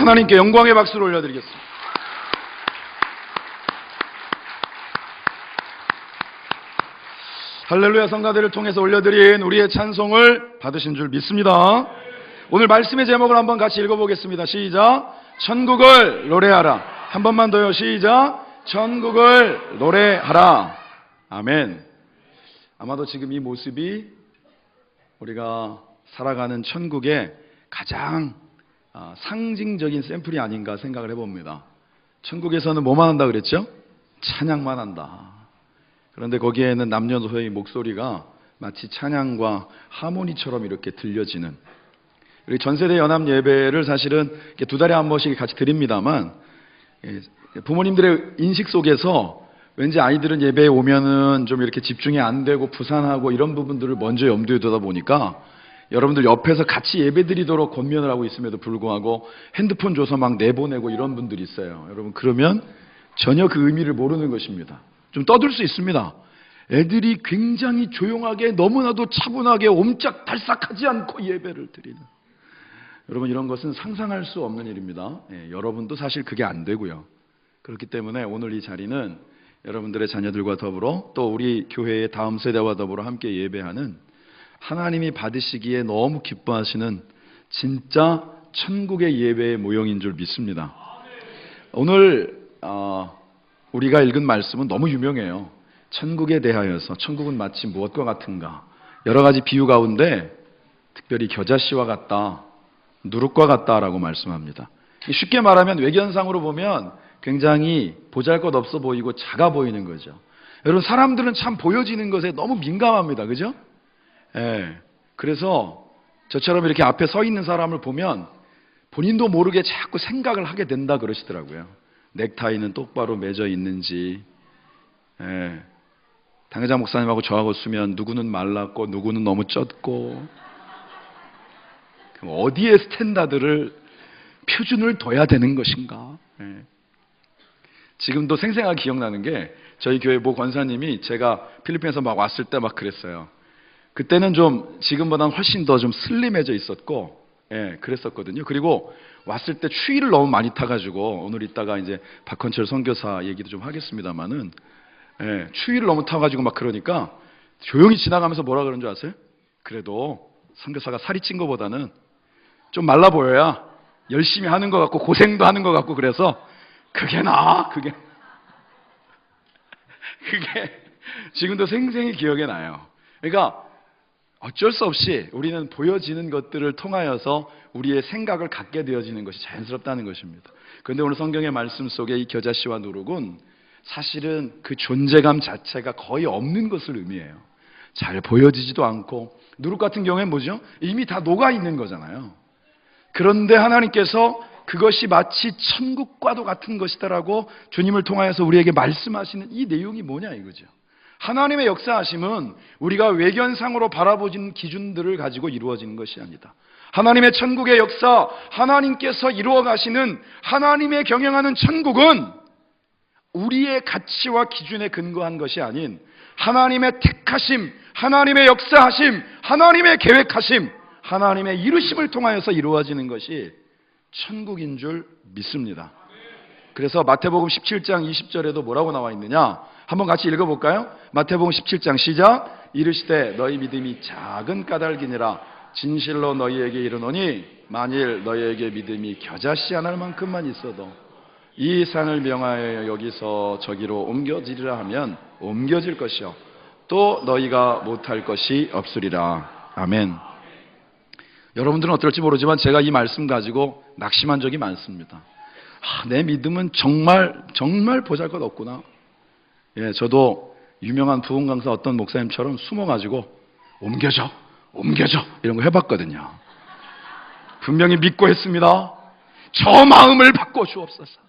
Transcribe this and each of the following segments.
하나님께 영광의 박수를 올려드리겠습니다. 할렐루야. 성가대를 통해서 올려드린 우리의 찬송을 받으신 줄 믿습니다. 오늘 말씀의 제목을 한번 같이 읽어보겠습니다. 시작. 천국을 노래하라. 한 번만 더요. 시작. 천국을 노래하라. 아멘. 아마도 지금 이 모습이 우리가 살아가는 천국의 가장 상징적인 샘플이 아닌가 생각을 해봅니다. 천국에서는 뭐만 한다 그랬죠? 찬양만 한다. 그런데 거기에는 남녀노소의 목소리가 마치 찬양과 하모니처럼 이렇게 들려지는, 우리 전세대 연합 예배를 사실은 두 달에 한 번씩 같이 드립니다만, 부모님들의 인식 속에서 왠지 아이들은 예배에 오면은 좀 이렇게 집중이 안 되고 부산하고 이런 부분들을 먼저 염두에 두다 보니까 여러분들 옆에서 같이 예배 드리도록 권면을 하고 있음에도 불구하고 핸드폰 줘서 막 내보내고 이런 분들이 있어요. 여러분, 그러면 전혀 그 의미를 모르는 것입니다. 좀 떠들 수 있습니다. 애들이 굉장히 조용하게, 너무나도 차분하게 옴짝달싹하지 않고 예배를 드리는, 여러분, 이런 것은 상상할 수 없는 일입니다. 여러분도 사실 그게 안 되고요. 그렇기 때문에 오늘 이 자리는 여러분들의 자녀들과 더불어 또 우리 교회의 다음 세대와 더불어 함께 예배하는, 하나님이 받으시기에 너무 기뻐하시는 진짜 천국의 예배의 모형인 줄 믿습니다. 오늘 우리가 읽은 말씀은 너무 유명해요. 천국에 대하여서, 천국은 마치 무엇과 같은가, 여러 가지 비유 가운데 특별히 겨자씨와 같다, 누룩과 같다라고 말씀합니다. 쉽게 말하면 외견상으로 보면 굉장히 보잘것없어 보이고 작아 보이는 거죠. 여러분, 사람들은 참 보여지는 것에 너무 민감합니다. 그죠? 그래서 저처럼 이렇게 앞에 서 있는 사람을 보면 본인도 모르게 자꾸 생각을 하게 된다 그러시더라고요. 넥타이는 똑바로 맺어 있는지, 당회자 목사님하고 저하고 쓰면 누구는 말랐고 누구는 너무 쪘고, 그럼 어디에 스탠다드를, 표준을 둬야 되는 것인가. 지금도 생생하게 기억나는 게, 저희 교회 모 권사님이 제가 필리핀에서 막 왔을 때 막 그랬어요. 그때는 좀 지금보다는 훨씬 더 좀 슬림해져 있었고, 그랬었거든요. 그리고 왔을 때 추위를 너무 많이 타가지고, 오늘 이따가 이제 박헌철 선교사 얘기도 좀 하겠습니다만은, 추위를 너무 타가지고 막 그러니까 조용히 지나가면서 뭐라 그런 줄 아세요? 그래도 선교사가 살이 찐 것보다는 좀 말라 보여야 열심히 하는 것 같고 고생도 하는 것 같고, 그래서 그게 나아. 그게 지금도 생생히 기억에 나요. 그러니까 어쩔 수 없이 우리는 보여지는 것들을 통하여서 우리의 생각을 갖게 되어지는 것이 자연스럽다는 것입니다. 그런데 오늘 성경의 말씀 속에 이 겨자씨와 누룩은 사실은 그 존재감 자체가 거의 없는 것을 의미해요. 잘 보여지지도 않고, 누룩 같은 경우에는 뭐죠? 이미 다 녹아 있는 거잖아요. 그런데 하나님께서 그것이 마치 천국과도 같은 것이다라고 주님을 통하여서 우리에게 말씀하시는 이 내용이 뭐냐 이거죠. 하나님의 역사하심은 우리가 외견상으로 바라보는 기준들을 가지고 이루어지는 것이 아니다. 하나님의 천국의 역사, 하나님께서 이루어 가시는 하나님의 경영하는 천국은 우리의 가치와 기준에 근거한 것이 아닌 하나님의 택하심, 하나님의 역사하심, 하나님의 계획하심, 하나님의 이루심을 통하여서 이루어지는 것이 천국인 줄 믿습니다. 그래서 마태복음 17장 20절에도 뭐라고 나와 있느냐, 한번 같이 읽어볼까요? 마태복음 17장 시작. 이르시되 너희 믿음이 작은 까닭이니라 진실로 너희에게 이르노니 만일 너희에게 믿음이 겨자씨 하나만큼만 있어도 이 산을 명하여 여기서 저기로 옮겨지리라 하면 옮겨질 것이요 또 너희가 못할 것이 없으리라. 아멘. 여러분들은 어떨지 모르지만 제가 이 말씀 가지고 낙심한 적이 많습니다. 내 믿음은 정말 보잘것없구나. 저도 유명한 부흥 강사 어떤 목사님처럼 숨어가지고 옮겨져 이런 거 해봤거든요. 분명히 믿고 했습니다. 저 마음을 바꿔 주옵소서,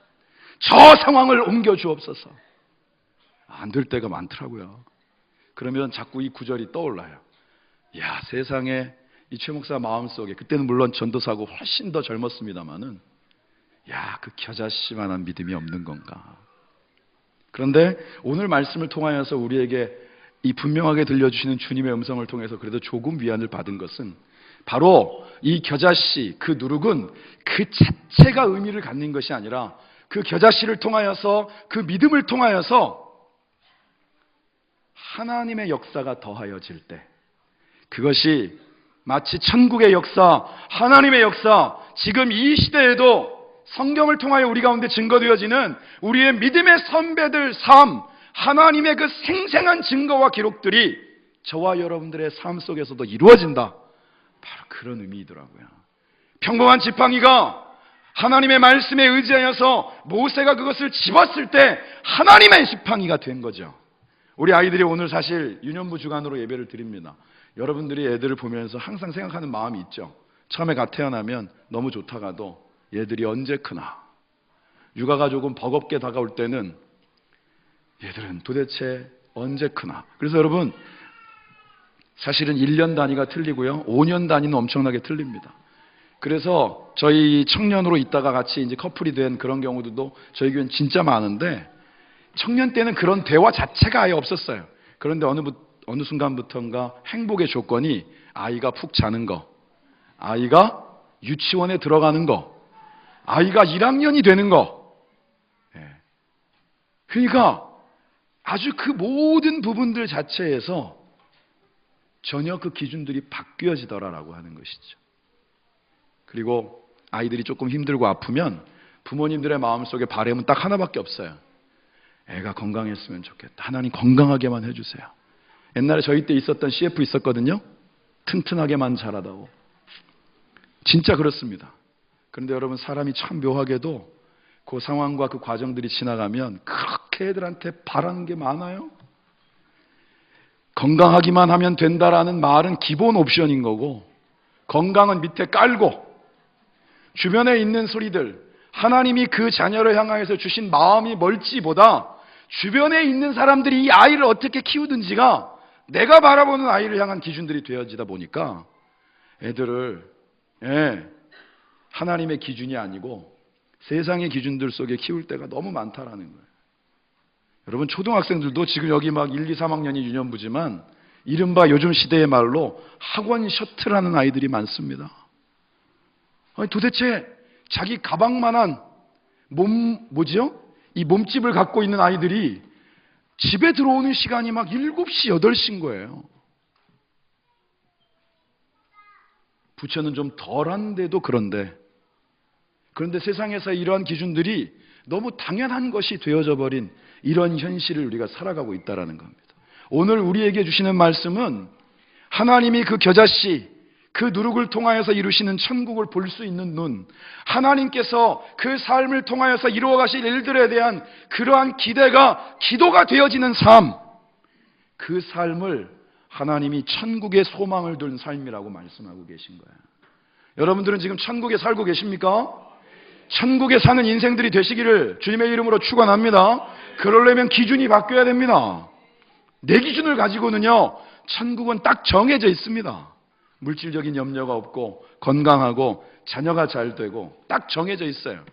저 상황을 옮겨 주옵소서. 안 될 때가 많더라고요. 그러면 자꾸 이 구절이 떠올라요. 야, 세상에 이 최 목사 마음속에, 그때는 물론 전도사고 훨씬 더 젊었습니다마는, 야, 그 겨자씨만한 믿음이 없는 건가. 그런데 오늘 말씀을 통하여서 우리에게 이 분명하게 들려주시는 주님의 음성을 통해서 그래도 조금 위안을 받은 것은, 바로 이 겨자씨, 그 누룩은 그 자체가 의미를 갖는 것이 아니라 그 겨자씨를 통하여서, 그 믿음을 통하여서 하나님의 역사가 더하여질 때, 그것이 마치 천국의 역사, 하나님의 역사, 지금 이 시대에도 성경을 통하여 우리 가운데 증거되어지는 우리의 믿음의 선배들 삶, 하나님의 그 생생한 증거와 기록들이 저와 여러분들의 삶 속에서도 이루어진다. 바로 그런 의미이더라고요. 평범한 지팡이가 하나님의 말씀에 의지하여서 모세가 그것을 집었을 때 하나님의 지팡이가 된 거죠. 우리 아이들이 오늘 사실 유년부 주간으로 예배를 드립니다. 여러분들이 애들을 보면서 항상 생각하는 마음이 있죠. 처음에 갓 태어나면 너무 좋다가도 얘들이 언제 크나, 육아가 조금 버겁게 다가올 때는 얘들은 도대체 언제 크나. 그래서 여러분, 사실은 1년 단위가 틀리고요, 5년 단위는 엄청나게 틀립니다. 그래서 저희 청년으로 있다가 같이 이제 커플이 된 그런 경우들도 저희 교회는 진짜 많은데, 청년 때는 그런 대화 자체가 아예 없었어요. 그런데 어느 순간부터인가 행복의 조건이 아이가 푹 자는 거, 아이가 유치원에 들어가는 거, 아이가 1학년이 되는 거. 그러니까 아주 그 모든 부분들 자체에서 전혀 그 기준들이 바뀌어지더라라고 하는 것이죠. 그리고 아이들이 조금 힘들고 아프면 부모님들의 마음속에 바람은 딱 하나밖에 없어요. 애가 건강했으면 좋겠다. 하나님 건강하게만 해주세요. 옛날에 저희 때 있었던 CF 있었거든요. 튼튼하게만 자라다오. 진짜 그렇습니다. 그런데 여러분, 사람이 참 묘하게도 그 상황과 그 과정들이 지나가면 그렇게 애들한테 바라는 게 많아요. 건강하기만 하면 된다라는 말은 기본 옵션인 거고, 건강은 밑에 깔고, 주변에 있는 소리들, 하나님이 그 자녀를 향하여서 주신 마음이 뭘지보다 주변에 있는 사람들이 이 아이를 어떻게 키우든지가 내가 바라보는 아이를 향한 기준들이 되어지다 보니까 애들을 하나님의 기준이 아니고 세상의 기준들 속에 키울 때가 너무 많다라는 거예요. 여러분, 초등학생들도 지금 여기 막 1, 2, 3학년이 유년부지만 이른바 요즘 시대의 말로 학원 셔틀하는 아이들이 많습니다. 아니, 도대체 자기 가방만한 이 몸집을 갖고 있는 아이들이 집에 들어오는 시간이 막 7시, 8시인 거예요. 부채는 좀 덜한데도 그런데 세상에서 이러한 기준들이 너무 당연한 것이 되어져 버린 이런 현실을 우리가 살아가고 있다는 겁니다. 오늘 우리에게 주시는 말씀은 하나님이 그 겨자씨, 그 누룩을 통하여서 이루시는 천국을 볼 수 있는 눈, 하나님께서 그 삶을 통하여서 이루어 가실 일들에 대한 그러한 기도가 되어지는 삶, 그 삶을 하나님이 천국의 소망을 둔 삶이라고 말씀하고 계신 거예요. 여러분들은 지금 천국에 살고 계십니까? 천국에 사는 인생들이 되시기를 주님의 이름으로 축원합니다. 그러려면 기준이 바뀌어야 됩니다. 내 기준을 가지고는요, 천국은 딱 정해져 있습니다. 물질적인 염려가 없고 건강하고 자녀가 잘 되고 딱 정해져 있어요.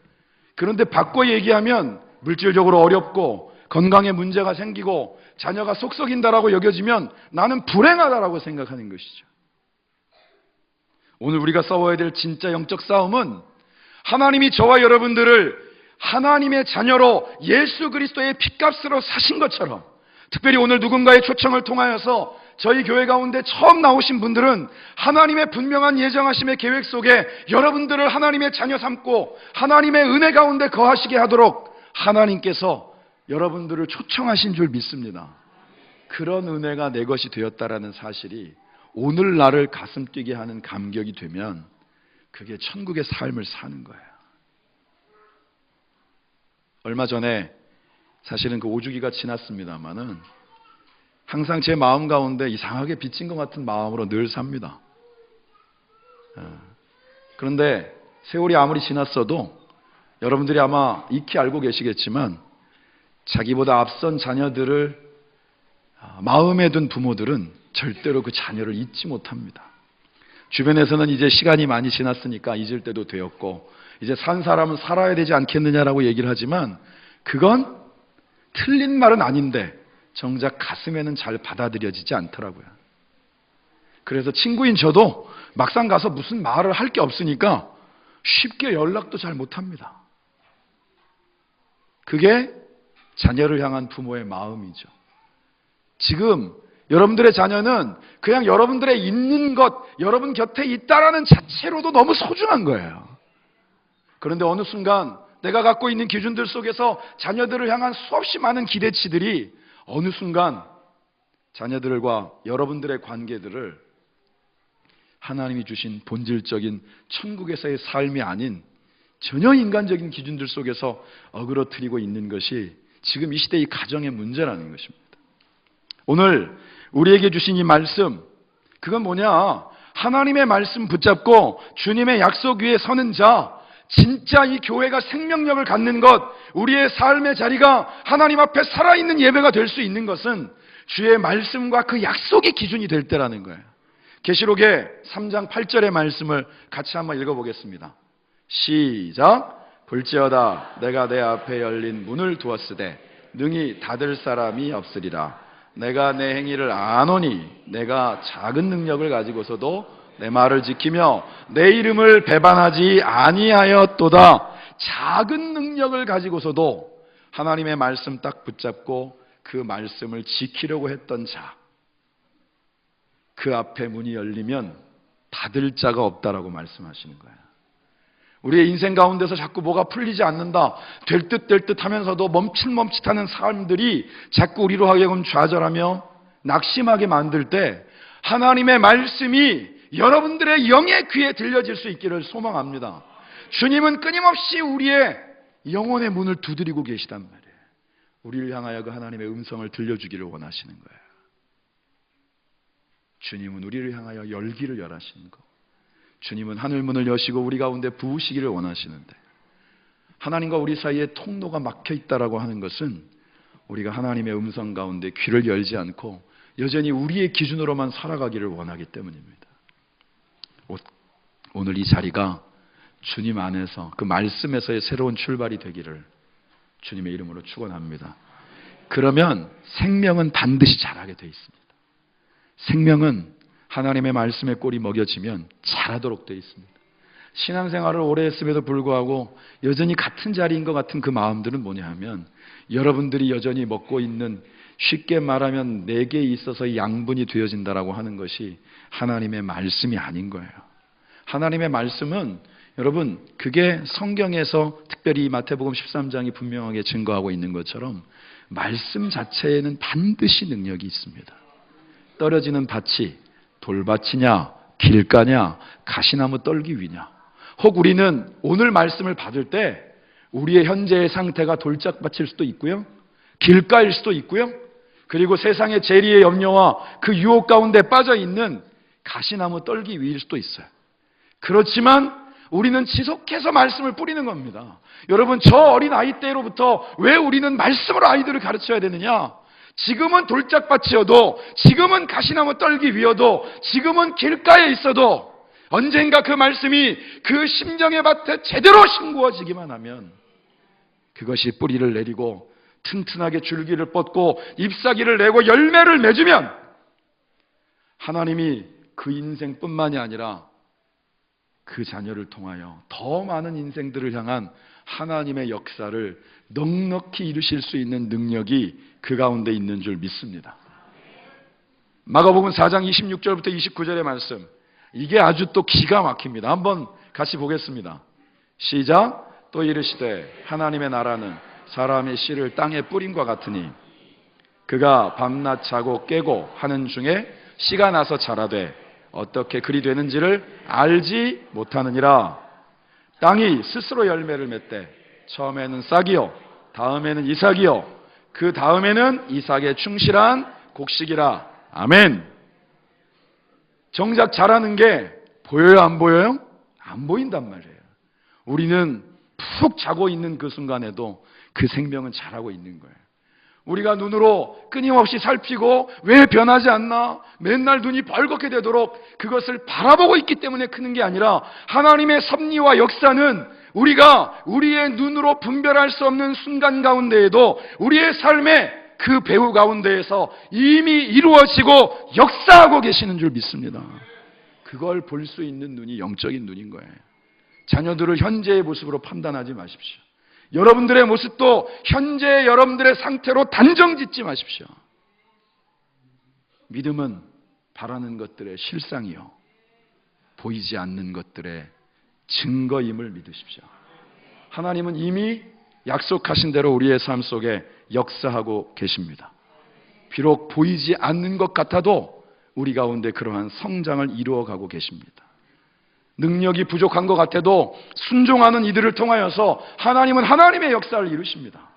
그런데 바꿔 얘기하면 물질적으로 어렵고 건강에 문제가 생기고 자녀가 속썩인다라고 여겨지면 나는 불행하다라고 생각하는 것이죠. 오늘 우리가 싸워야 될 진짜 영적 싸움은 하나님이 저와 여러분들을 하나님의 자녀로 예수 그리스도의 핏값으로 사신 것처럼, 특별히 오늘 누군가의 초청을 통하여서 저희 교회 가운데 처음 나오신 분들은 하나님의 분명한 예정하심의 계획 속에 여러분들을 하나님의 자녀 삼고 하나님의 은혜 가운데 거하시게 하도록 하나님께서 여러분들을 초청하신 줄 믿습니다. 그런 은혜가 내 것이 되었다라는 사실이 오늘 나를 가슴 뛰게 하는 감격이 되면 그게 천국의 삶을 사는 거예요. 얼마 전에 사실은 그 5주기가 지났습니다마는 항상 제 마음 가운데 이상하게 빚진 것 같은 마음으로 늘 삽니다. 그런데 세월이 아무리 지났어도 여러분들이 아마 익히 알고 계시겠지만 자기보다 앞선 자녀들을 마음에 둔 부모들은 절대로 그 자녀를 잊지 못합니다. 주변에서는 이제 시간이 많이 지났으니까 잊을 때도 되었고 이제 산 사람은 살아야 되지 않겠느냐라고 얘기를 하지만 그건 틀린 말은 아닌데 정작 가슴에는 잘 받아들여지지 않더라고요. 그래서 친구인 저도 막상 가서 무슨 말을 할 게 없으니까 쉽게 연락도 잘 못합니다. 그게 자녀를 향한 부모의 마음이죠. 지금 여러분들의 자녀는 그냥 여러분들의 있는 것, 여러분 곁에 있다라는 자체로도 너무 소중한 거예요. 그런데 어느 순간 내가 갖고 있는 기준들 속에서 자녀들을 향한 수없이 많은 기대치들이 어느 순간 자녀들과 여러분들의 관계들을 하나님이 주신 본질적인 천국에서의 삶이 아닌 전혀 인간적인 기준들 속에서 어그러뜨리고 있는 것이 지금 이 시대의 가정의 문제라는 것입니다. 오늘 우리에게 주신 이 말씀, 그건 뭐냐? 하나님의 말씀 붙잡고 주님의 약속 위에 서는 자, 진짜 이 교회가 생명력을 갖는 것, 우리의 삶의 자리가 하나님 앞에 살아있는 예배가 될 수 있는 것은 주의 말씀과 그 약속이 기준이 될 때라는 거예요. 계시록의 3장 8절의 말씀을 같이 한번 읽어보겠습니다. 시작. 볼지어다 내가 내 앞에 열린 문을 두었으되 능히 닫을 사람이 없으리라. 내가 내 행위를 아노니 내가 작은 능력을 가지고서도 내 말을 지키며 내 이름을 배반하지 아니하였도다. 작은 능력을 가지고서도 하나님의 말씀 딱 붙잡고 그 말씀을 지키려고 했던 자, 그 앞에 문이 열리면 닫을 자가 없다라고 말씀하시는 거예요. 우리의 인생 가운데서 자꾸 뭐가 풀리지 않는다, 될 듯 될 듯 하면서도 멈칫멈칫하는 사람들이 자꾸 우리로 하여금 좌절하며 낙심하게 만들 때 하나님의 말씀이 여러분들의 영의 귀에 들려질 수 있기를 소망합니다. 주님은 끊임없이 우리의 영혼의 문을 두드리고 계시단 말이에요. 우리를 향하여 그 하나님의 음성을 들려주기를 원하시는 거예요. 주님은 우리를 향하여 열기를 열하시는 거. 주님은 하늘문을 여시고 우리 가운데 부으시기를 원하시는데, 하나님과 우리 사이에 통로가 막혀 있다라고 하는 것은 우리가 하나님의 음성 가운데 귀를 열지 않고 여전히 우리의 기준으로만 살아가기를 원하기 때문입니다. 오늘 이 자리가 주님 안에서 그 말씀에서의 새로운 출발이 되기를 주님의 이름으로 축원합니다. 그러면 생명은 반드시 자라게 돼 있습니다. 생명은 하나님의 말씀에 꼴이 먹여지면 자라도록 되어 있습니다. 신앙생활을 오래 했음에도 불구하고 여전히 같은 자리인 것 같은 그 마음들은 뭐냐 하면, 여러분들이 여전히 먹고 있는, 쉽게 말하면 내게 있어서 양분이 되어진다라고 하는 것이 하나님의 말씀이 아닌 거예요. 하나님의 말씀은 여러분, 그게 성경에서 특별히 마태복음 13장이 분명하게 증거하고 있는 것처럼 말씀 자체에는 반드시 능력이 있습니다. 떨어지는 밭이 돌밭이냐 길가냐 가시나무 떨기 위냐. 혹 우리는 오늘 말씀을 받을 때 우리의 현재의 상태가 돌짝밭일 수도 있고요, 길가일 수도 있고요, 그리고 세상의 재리의 염려와 그 유혹 가운데 빠져있는 가시나무 떨기 위일 수도 있어요. 그렇지만 우리는 지속해서 말씀을 뿌리는 겁니다. 여러분, 저 어린 아이 때로부터 왜 우리는 말씀으로 아이들을 가르쳐야 되느냐? 지금은 돌짝밭이어도, 지금은 가시나무 떨기 위여도, 지금은 길가에 있어도 언젠가 그 말씀이 그 심령의 밭에 제대로 심구어지기만 하면 그것이 뿌리를 내리고 튼튼하게 줄기를 뻗고 잎사귀를 내고 열매를 맺으면 하나님이 그 인생뿐만이 아니라 그 자녀를 통하여 더 많은 인생들을 향한 하나님의 역사를 넉넉히 이루실 수 있는 능력이 그 가운데 있는 줄 믿습니다. 마가복음 4장 26절부터 29절의 말씀, 이게 아주 또 기가 막힙니다. 한번 같이 보겠습니다. 시작. 또 이르시되 하나님의 나라는 사람의 씨를 땅에 뿌림과 같으니 그가 밤낮 자고 깨고 하는 중에 씨가 나서 자라되 어떻게 그리 되는지를 알지 못하느니라. 땅이 스스로 열매를 맺되 처음에는 싹이요 다음에는 이삭이요 그 다음에는 이삭의 충실한 곡식이라. 아멘. 정작 자라는 게 보여요 안 보여요? 안 보인단 말이에요. 우리는 푹 자고 있는 그 순간에도 그 생명은 자라고 있는 거예요. 우리가 눈으로 끊임없이 살피고 왜 변하지 않나, 맨날 눈이 벌겋게 되도록 그것을 바라보고 있기 때문에 크는 게 아니라, 하나님의 섭리와 역사는 우리가 우리의 눈으로 분별할 수 없는 순간 가운데에도 우리의 삶에 그 배후 가운데에서 이미 이루어지고 역사하고 계시는 줄 믿습니다. 그걸 볼 수 있는 눈이 영적인 눈인 거예요. 자녀들을 현재의 모습으로 판단하지 마십시오. 여러분들의 모습도 현재 여러분들의 상태로 단정 짓지 마십시오. 믿음은 바라는 것들의 실상이요, 보이지 않는 것들의 증거임을 믿으십시오. 하나님은 이미 약속하신 대로 우리의 삶 속에 역사하고 계십니다. 비록 보이지 않는 것 같아도 우리 가운데 그러한 성장을 이루어가고 계십니다. 능력이 부족한 것 같아도 순종하는 이들을 통하여서 하나님은 하나님의 역사를 이루십니다.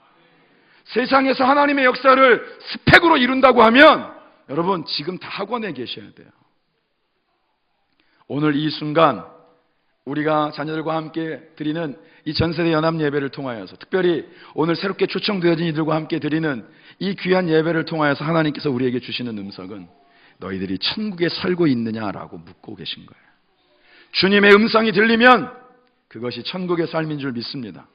세상에서 하나님의 역사를 스펙으로 이룬다고 하면 여러분 지금 다 학원에 계셔야 돼요. 오늘 이 순간 우리가 자녀들과 함께 드리는 이 전세대 연합 예배를 통하여서, 특별히 오늘 새롭게 초청되어진 이들과 함께 드리는 이 귀한 예배를 통하여서 하나님께서 우리에게 주시는 음성은 너희들이 천국에 살고 있느냐라고 묻고 계신 거예요. 주님의 음성이 들리면 그것이 천국의 삶인 줄 믿습니다.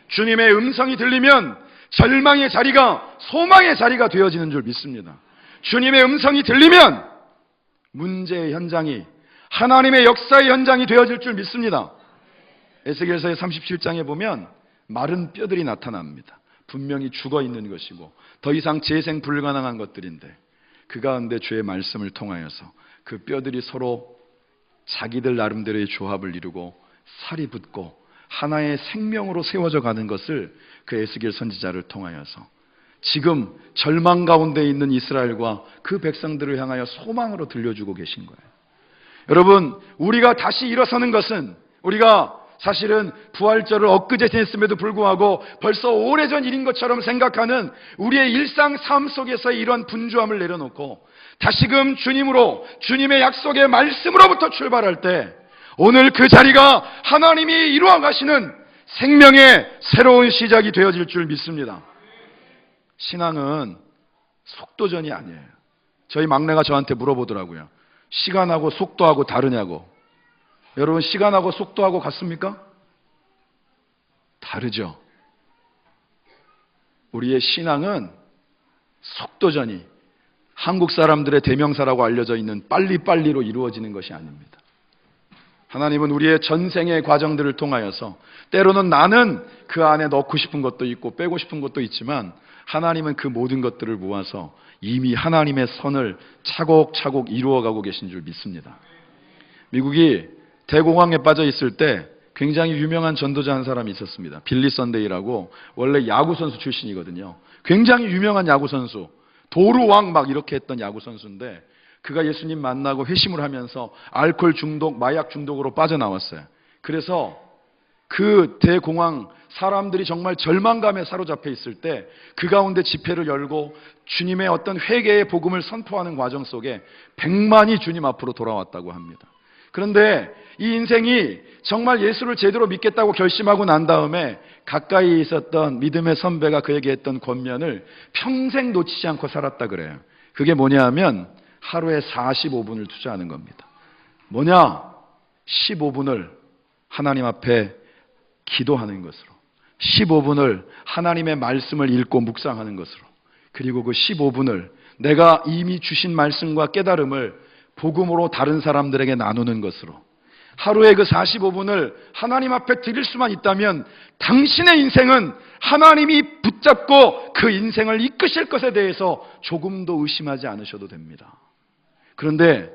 주님의 음성이 들리면 절망의 자리가 소망의 자리가 되어지는 줄 믿습니다. 주님의 음성이 들리면 문제의 현장이 하나님의 역사의 현장이 되어질 줄 믿습니다. 에스겔서의 37장에 보면 마른 뼈들이 나타납니다. 분명히 죽어 있는 것이고 더 이상 재생 불가능한 것들인데 그 가운데 주의 말씀을 통하여서 그 뼈들이 서로 자기들 나름대로의 조합을 이루고 살이 붙고 하나의 생명으로 세워져 가는 것을 그 에스겔 선지자를 통하여서 지금 절망 가운데 있는 이스라엘과 그 백성들을 향하여 소망으로 들려주고 계신 거예요. 여러분, 우리가 다시 일어서는 것은, 우리가 사실은 부활절을 엊그제 지냈음에도 불구하고 벌써 오래전 일인 것처럼 생각하는 우리의 일상 삶 속에서 이런 분주함을 내려놓고 다시금 주님으로, 주님의 약속의 말씀으로부터 출발할 때 오늘 그 자리가 하나님이 이루어 가시는 생명의 새로운 시작이 되어질 줄 믿습니다. 신앙은 속도전이 아니에요. 저희 막내가 저한테 물어보더라고요. 시간하고 속도하고 다르냐고. 여러분, 시간하고 속도하고 같습니까? 다르죠. 우리의 신앙은 속도전이 한국 사람들의 대명사라고 알려져 있는 빨리빨리로 이루어지는 것이 아닙니다. 하나님은 우리의 전생의 과정들을 통하여서 때로는 나는 그 안에 넣고 싶은 것도 있고 빼고 싶은 것도 있지만 하나님은 그 모든 것들을 모아서 이미 하나님의 선을 차곡차곡 이루어가고 계신 줄 믿습니다. 미국이 대공황에 빠져 있을 때 굉장히 유명한 전도자 한 사람이 있었습니다. 빌리 선데이라고, 원래 야구선수 출신이거든요. 굉장히 유명한 야구선수, 도루왕 막 이렇게 했던 야구선수인데 그가 예수님 만나고 회심을 하면서 알코올 중독, 마약 중독으로 빠져나왔어요. 그래서 그 대공황, 사람들이 정말 절망감에 사로잡혀 있을 때 그 가운데 집회를 열고 주님의 어떤 회개의 복음을 선포하는 과정 속에 100만이 주님 앞으로 돌아왔다고 합니다. 그런데 이 인생이 정말 예수를 제대로 믿겠다고 결심하고 난 다음에 가까이 있었던 믿음의 선배가 그에게 했던 권면을 평생 놓치지 않고 살았다 그래요. 그게 뭐냐 하면 하루에 45분을 투자하는 겁니다. 뭐냐? 15분을 하나님 앞에 기도하는 것으로, 15분을 하나님의 말씀을 읽고 묵상하는 것으로, 그리고 그 15분을 내가 이미 주신 말씀과 깨달음을 복음으로 다른 사람들에게 나누는 것으로, 하루에 그 45분을 하나님 앞에 드릴 수만 있다면 당신의 인생은 하나님이 붙잡고 그 인생을 이끄실 것에 대해서 조금도 의심하지 않으셔도 됩니다. 그런데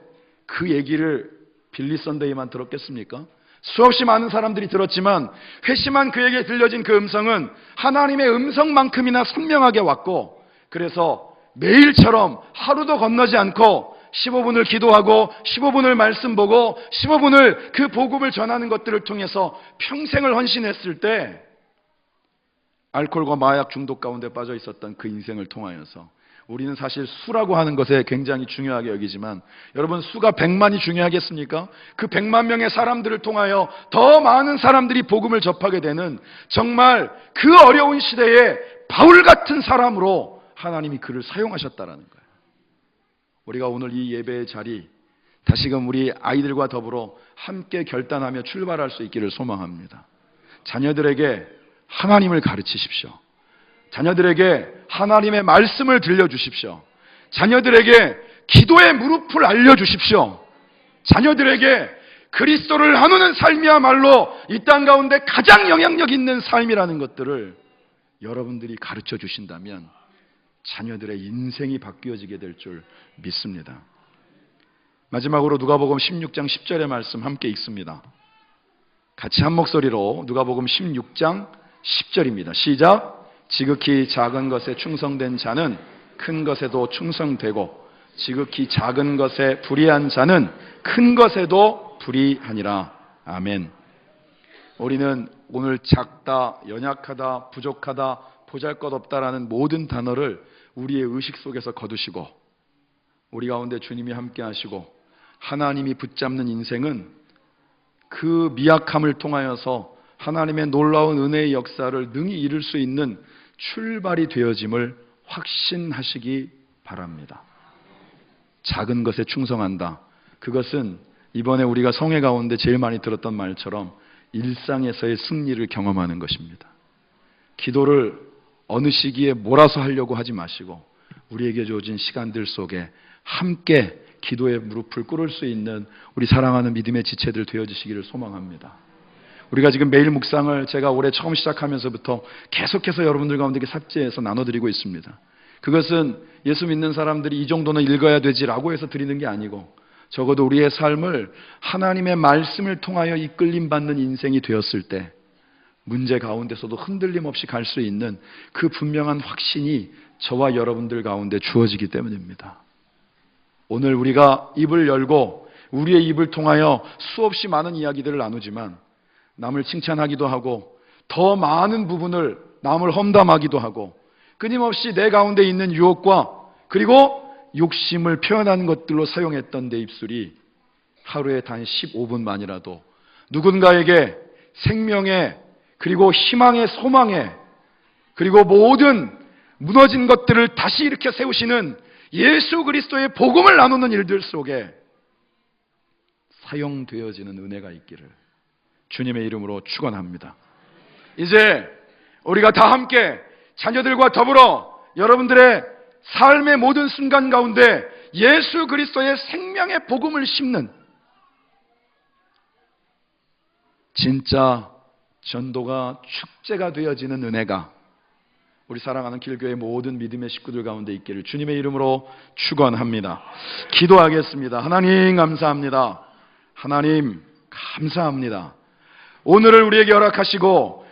그 얘기를 빌리 선데이만 들었겠습니까? 수없이 많은 사람들이 들었지만 회심한 그에게 들려진 그 음성은 하나님의 음성만큼이나 선명하게 왔고, 그래서 매일처럼 하루도 건너지 않고 15분을 기도하고 15분을 말씀 보고 15분을 그 복음을 전하는 것들을 통해서 평생을 헌신했을 때 알코올과 마약 중독 가운데 빠져 있었던 그 인생을 통하여서, 우리는 사실 수라고 하는 것에 굉장히 중요하게 여기지만 여러분, 수가 100만이 중요하겠습니까? 그 100만 명의 사람들을 통하여 더 많은 사람들이 복음을 접하게 되는, 정말 그 어려운 시대에 바울 같은 사람으로 하나님이 그를 사용하셨다라는 거예요. 우리가 오늘 이 예배의 자리 다시금 우리 아이들과 더불어 함께 결단하며 출발할 수 있기를 소망합니다. 자녀들에게 하나님을 가르치십시오. 자녀들에게 하나님의 말씀을 들려주십시오. 자녀들에게 기도의 무릎을 알려주십시오. 자녀들에게 그리스도를 나누는 삶이야말로 이 땅 가운데 가장 영향력 있는 삶이라는 것들을 여러분들이 가르쳐 주신다면 자녀들의 인생이 바뀌어지게 될 줄 믿습니다. 마지막으로 누가복음 16장 10절의 말씀 함께 읽습니다. 같이 한 목소리로 누가복음 16장 10절입니다. 시작. 지극히 작은 것에 충성된 자는 큰 것에도 충성되고 지극히 작은 것에 불의한 자는 큰 것에도 불의하니라. 아멘. 우리는 오늘 작다, 연약하다, 부족하다, 보잘것없다라는 모든 단어를 우리의 의식 속에서 거두시고 우리 가운데 주님이 함께 하시고 하나님이 붙잡는 인생은 그 미약함을 통하여서 하나님의 놀라운 은혜의 역사를 능히 이룰 수 있는 출발이 되어짐을 확신하시기 바랍니다. 작은 것에 충성한다. 그것은 이번에 우리가 성회 가운데 제일 많이 들었던 말처럼 일상에서의 승리를 경험하는 것입니다. 기도를 어느 시기에 몰아서 하려고 하지 마시고 우리에게 주어진 시간들 속에 함께 기도의 무릎을 꿇을 수 있는 우리 사랑하는 믿음의 지체들 되어주시기를 소망합니다. 우리가 지금 매일 묵상을 제가 올해 처음 시작하면서부터 계속해서 여러분들 가운데 삭제해서 나눠드리고 있습니다. 그것은 예수 믿는 사람들이 이 정도는 읽어야 되지라고 해서 드리는 게 아니고 적어도 우리의 삶을 하나님의 말씀을 통하여 이끌림 받는 인생이 되었을 때 문제 가운데서도 흔들림 없이 갈 수 있는 그 분명한 확신이 저와 여러분들 가운데 주어지기 때문입니다. 오늘 우리가 입을 열고 우리의 입을 통하여 수없이 많은 이야기들을 나누지만 남을 칭찬하기도 하고 더 많은 부분을 남을 험담하기도 하고 끊임없이 내 가운데 있는 유혹과 그리고 욕심을 표현하는 것들로 사용했던 내 입술이 하루에 단 15분만이라도 누군가에게 생명의 그리고 희망의 소망의 그리고 모든 무너진 것들을 다시 일으켜 세우시는 예수 그리스도의 복음을 나누는 일들 속에 사용되어지는 은혜가 있기를 주님의 이름으로 축원합니다. 이제 우리가 다 함께 자녀들과 더불어 여러분들의 삶의 모든 순간 가운데 예수 그리스도의 생명의 복음을 심는 진짜 전도가 축제가 되어지는 은혜가 우리 사랑하는 길교회 모든 믿음의 식구들 가운데 있기를 주님의 이름으로 축원합니다. 기도하겠습니다. 하나님 감사합니다. 하나님 감사합니다. 오늘을 우리에게 허락하시고